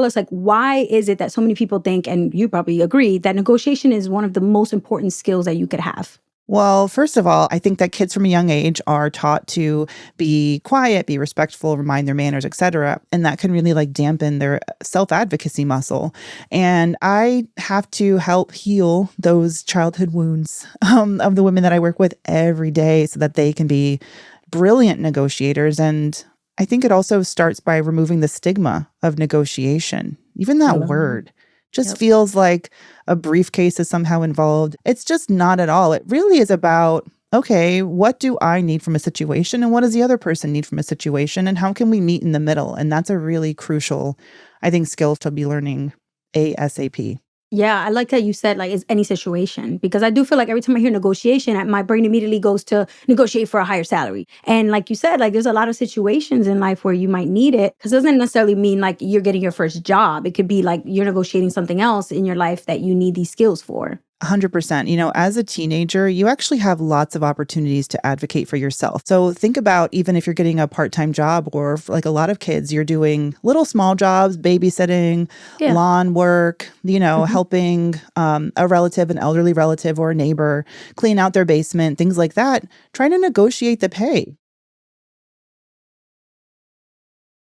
tell us, like, why is it that so many people think, and you probably agree, that negotiation is one of the most important skills that you could have? Well, first of all, I think that kids from a young age are taught to be quiet, be respectful, remind their manners, etc. And that can really like dampen their self-advocacy muscle. And I have to help heal those childhood wounds of the women that I work with every day so that they can be brilliant negotiators. And I think it also starts by removing the stigma of negotiation. Even I that love that. word just Yep. feels like a briefcase is somehow involved. It's just not at all. It really is about, okay, what do I need from a situation and what does the other person need from a situation and how can we meet in the middle? And that's a really crucial, I think, skill to be learning ASAP. Yeah, I like that you said, like, it's any situation, because I do feel like every time I hear negotiation, my brain immediately goes to negotiate for a higher salary. And like you said, like, there's a lot of situations in life where you might need it, because it doesn't necessarily mean like you're getting your first job. It could be like you're negotiating something else in your life that you need these skills for. 100%. As a teenager, you actually have lots of opportunities to advocate for yourself. So think about even if you're getting a part-time job or like a lot of kids, you're doing little small jobs, babysitting, Yeah. lawn work, Hmm. helping a relative, an elderly relative or a neighbor clean out their basement, things like that. Trying to negotiate the pay.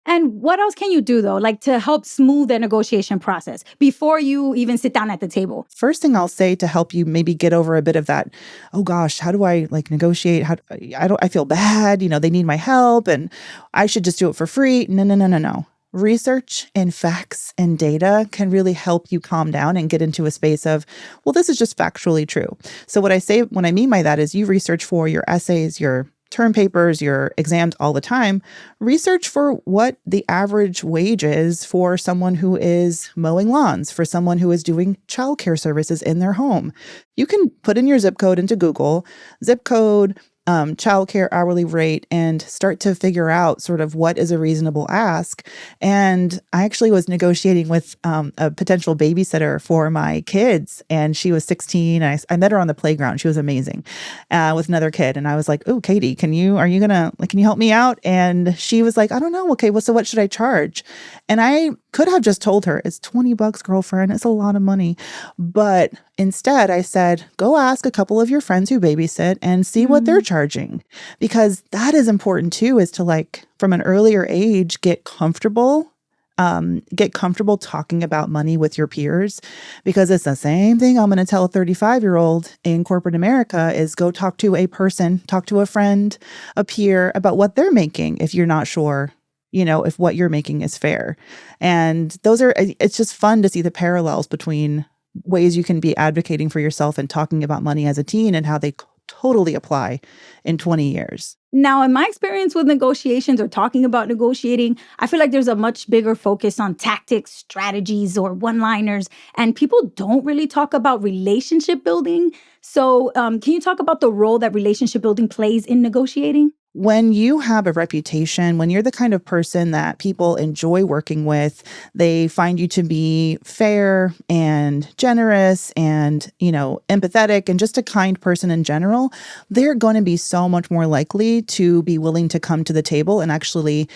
And what else can you do though, like to help smooth the negotiation process before you even sit down at the table? First thing I'll say to help you maybe get over a bit of that, oh gosh, how do I like negotiate? I feel bad, they need my help and I should just do it for free. No, no, no, no, no. Research and facts and data can really help you calm down and get into a space of, well, this is just factually true. So what I say, what I mean by that is you research for your essays, your term papers, your exams all the time, research for what the average wage is for someone who is mowing lawns, for someone who is doing childcare services in their home. You can put in your zip code into Google, zip code, childcare hourly rate, and start to figure out sort of what is a reasonable ask. And I actually was negotiating with a potential babysitter for my kids, and she was 16. And I met her on the playground. She was amazing with another kid. And I was like, oh, Katie, can you help me out? And she was like, I don't know. Okay, well, so what should I charge? And I could have just told her, it's $20, girlfriend. It's a lot of money. But instead, I said, go ask a couple of your friends who babysit and see what they're charging. Because that is important too, is to like from an earlier age, get comfortable talking about money with your peers, because it's the same thing I'm going to tell a 35-year-old in corporate America is go talk to a person, talk to a friend, a peer about what they're making if you're not sure, if what you're making is fair. And it's just fun to see the parallels between ways you can be advocating for yourself and talking about money as a teen and how they totally apply in 20 years. Now, in my experience with negotiations or talking about negotiating, I feel like there's a much bigger focus on tactics, strategies, or one-liners, and people don't really talk about relationship building. So, can you talk about the role that relationship building plays in negotiating? When you have a reputation, when you're the kind of person that people enjoy working with, they find you to be fair and generous and, empathetic and just a kind person in general, they're going to be so much more likely to be willing to come to the table and actually,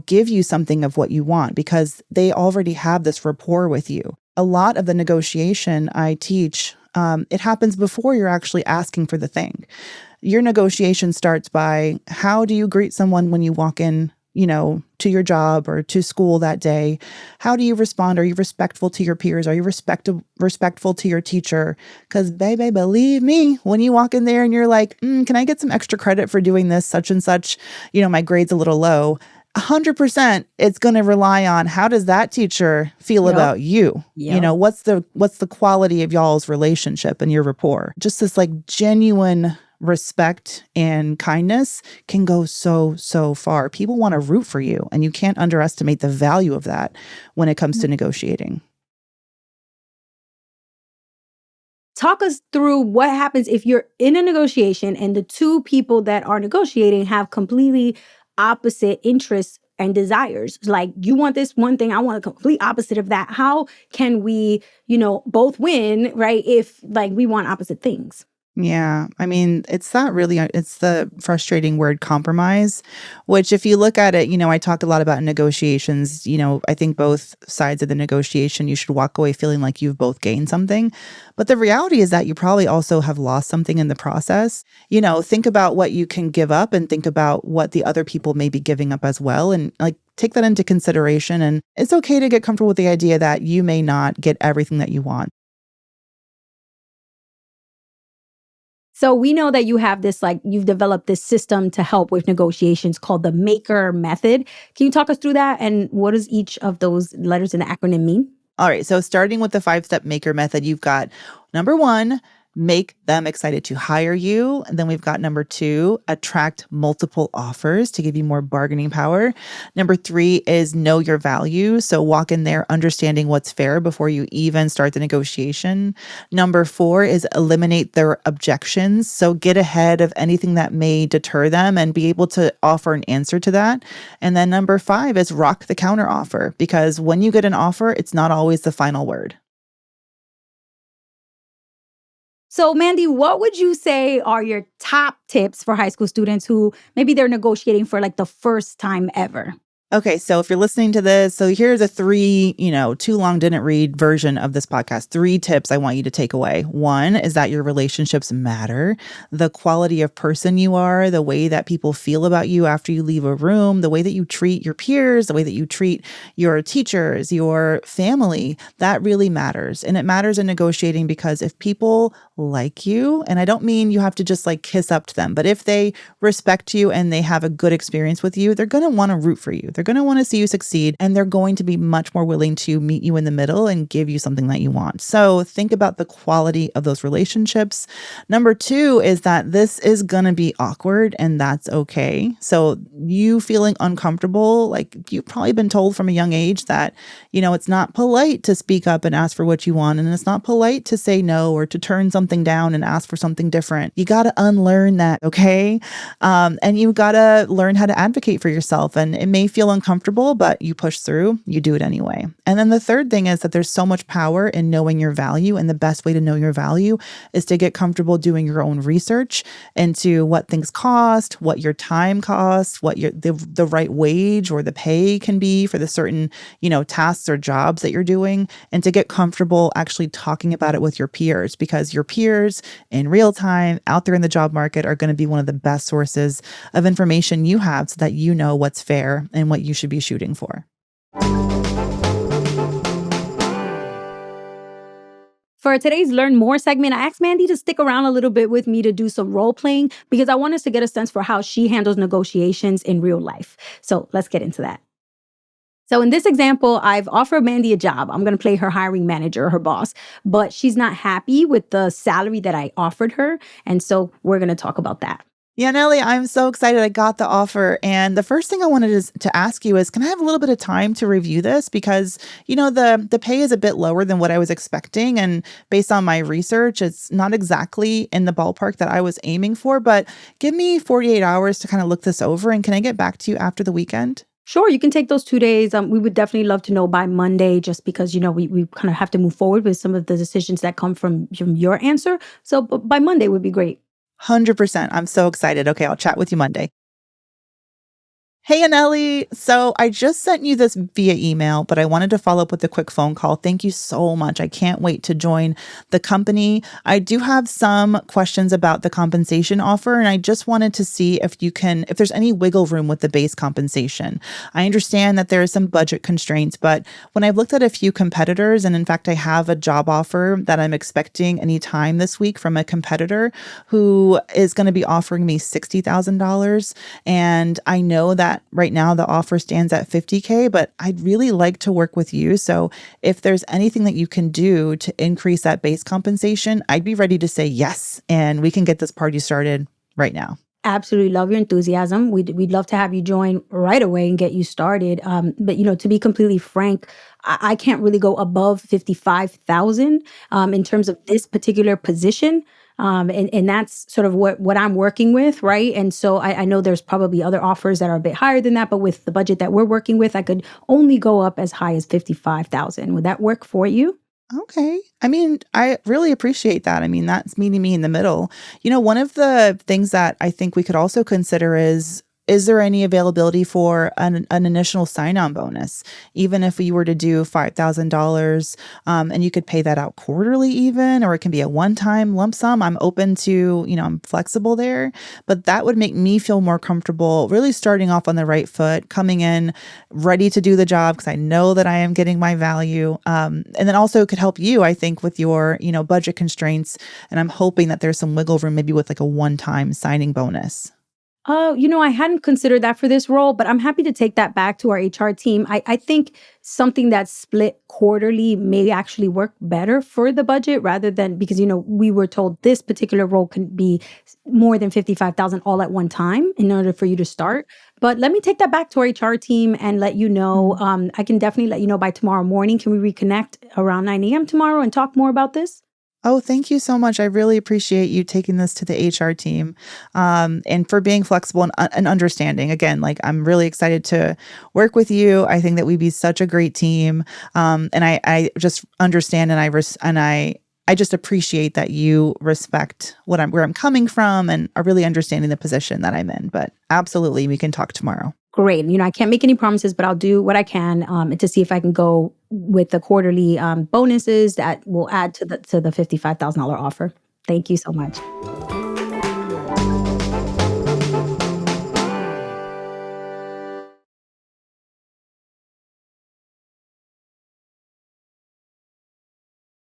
give you something of what you want because they already have this rapport with you. A lot of the negotiation I teach, it happens before you're actually asking for the thing. Your negotiation starts by how do you greet someone when you walk in, to your job or to school that day? How do you respond? Are you respectful to your peers? Are you respectful to your teacher? Because baby, believe me, when you walk in there and you're like, can I get some extra credit for doing this, such and such, my grade's a little low. 100% it's going to rely on how does that teacher feel Yep. about you? Yep. What's the quality of y'all's relationship and your rapport? Just this like genuine respect and kindness can go so, so far. People want to root for you, and you can't underestimate the value of that when it comes to negotiating. Talk us through what happens if you're in a negotiation and the two people that are negotiating have completely opposite interests and desires. Like, you want this one thing, I want a complete opposite of that. How can we, both win, right? If like we want opposite things. Yeah. I mean, it's not really, it's the frustrating word compromise, which if you look at it, I talk a lot about negotiations. I think both sides of the negotiation, you should walk away feeling like you've both gained something. But the reality is that you probably also have lost something in the process. Think about what you can give up and think about what the other people may be giving up as well. And like, take that into consideration. And it's okay to get comfortable with the idea that you may not get everything that you want. So we know that you have this, like, you've developed this system to help with negotiations called the Maker method. Can you talk us through that? And what does each of those letters in the acronym mean? All right. So starting with the 5-step maker method, you've got number one, make them excited to hire you. And then we've got number two, attract multiple offers to give you more bargaining power. Number three is know your value. So walk in there understanding what's fair before you even start the negotiation. Number four is eliminate their objections. So get ahead of anything that may deter them and be able to offer an answer to that. And then number five is rock the counter offer, because when you get an offer, it's not always the final word. So, Mandy, what would you say are your top tips for high school students who maybe they're negotiating for like the first time ever? Okay, so if you're listening to this, so here's a three, too long didn't read version of this podcast. Three tips I want you to take away. One is that your relationships matter. The quality of person you are, the way that people feel about you after you leave a room, the way that you treat your peers, the way that you treat your teachers, your family, that really matters. And it matters in negotiating because if people like you, and I don't mean you have to just like kiss up to them, but if they respect you and they have a good experience with you, they're going to want to root for you. They're going to want to see you succeed, and they're going to be much more willing to meet you in the middle and give you something that you want. So think about the quality of those relationships. Number two is that this is going to be awkward, and that's okay. So you feeling uncomfortable, like you've probably been told from a young age that, it's not polite to speak up and ask for what you want. And it's not polite to say no or to turn something down and ask for something different. You got to unlearn that. Okay. And you got to learn how to advocate for yourself. And it may feel uncomfortable, but you push through, you do it anyway. And then the third thing is that there's so much power in knowing your value. And the best way to know your value is to get comfortable doing your own research into what things cost, what your time costs, what the right wage or the pay can be for the certain, tasks or jobs that you're doing, and to get comfortable actually talking about it with your peers, because your peers in real time out there in the job market are going to be one of the best sources of information you have so that you know what's fair and what you should be shooting for. For today's Learn More segment, I asked Mandy to stick around a little bit with me to do some role playing because I want us to get a sense for how she handles negotiations in real life. So let's get into that. So in this example, I've offered Mandy a job. I'm going to play her hiring manager, her boss, but she's not happy with the salary that I offered her. And so we're going to talk about that. Yeah, Nelly, I'm so excited I got the offer. And the first thing I wanted to ask you is, can I have a little bit of time to review this? Because, the pay is a bit lower than what I was expecting. And based on my research, it's not exactly in the ballpark that I was aiming for. But give me 48 hours to kind of look this over. And can I get back to you after the weekend? Sure, you can take those 2 days. We would definitely love to know by Monday, just because we kind of have to move forward with some of the decisions that come from your answer. So by Monday would be great. 100%. I'm so excited. Okay, I'll chat with you Monday. Hey, Yanely. So I just sent you this via email, but I wanted to follow up with a quick phone call. Thank you so much. I can't wait to join the company. I do have some questions about the compensation offer, and I just wanted to see if there's any wiggle room with the base compensation. I understand that there are some budget constraints, but when I've looked at a few competitors, and in fact, I have a job offer that I'm expecting anytime this week from a competitor who is going to be offering me $60,000. And I know that right now the offer stands at 50K, but I'd really like to work with you. So if there's anything that you can do to increase that base compensation, I'd be ready to say yes. And we can get this party started right now. Absolutely love your enthusiasm. We'd love to have you join right away and get you started. But to be completely frank, I can't really go above 55,000 in terms of this particular position. And that's sort of what I'm working with, right? And so I know there's probably other offers that are a bit higher than that, but with the budget that we're working with, I could only go up as high as 55,000. Would that work for you? Okay. I mean, I really appreciate that. I mean, that's meeting me in the middle. One of the things that I think we could also consider is there any availability for an initial sign-on bonus? Even if we were to do $5,000, and you could pay that out quarterly even, or it can be a one-time lump sum. I'm open to, I'm flexible there, but that would make me feel more comfortable really starting off on the right foot, coming in ready to do the job because I know that I am getting my value. And then also it could help you, I think, with your, budget constraints. And I'm hoping that there's some wiggle room, maybe with like a one-time signing bonus. I hadn't considered that for this role, but I'm happy to take that back to our HR team. I think something that's split quarterly may actually work better for the budget rather than because, we were told this particular role can be more than 55,000 all at one time in order for you to start. But let me take that back to our HR team and let you know. Mhm. I can definitely let you know by tomorrow morning. Can we reconnect around 9 a.m. tomorrow and talk more about this? Oh, thank you so much. I really appreciate you taking this to the HR team, and for being flexible and understanding. Again, like I'm really excited to work with you. I think that we'd be such a great team, and I just understand and I just appreciate that you respect where I'm coming from and are really understanding the position that I'm in. But absolutely, we can talk tomorrow. Great. I can't make any promises, but I'll do what I can to see if I can go with the quarterly bonuses that will add to the $55,000 offer. Thank you so much.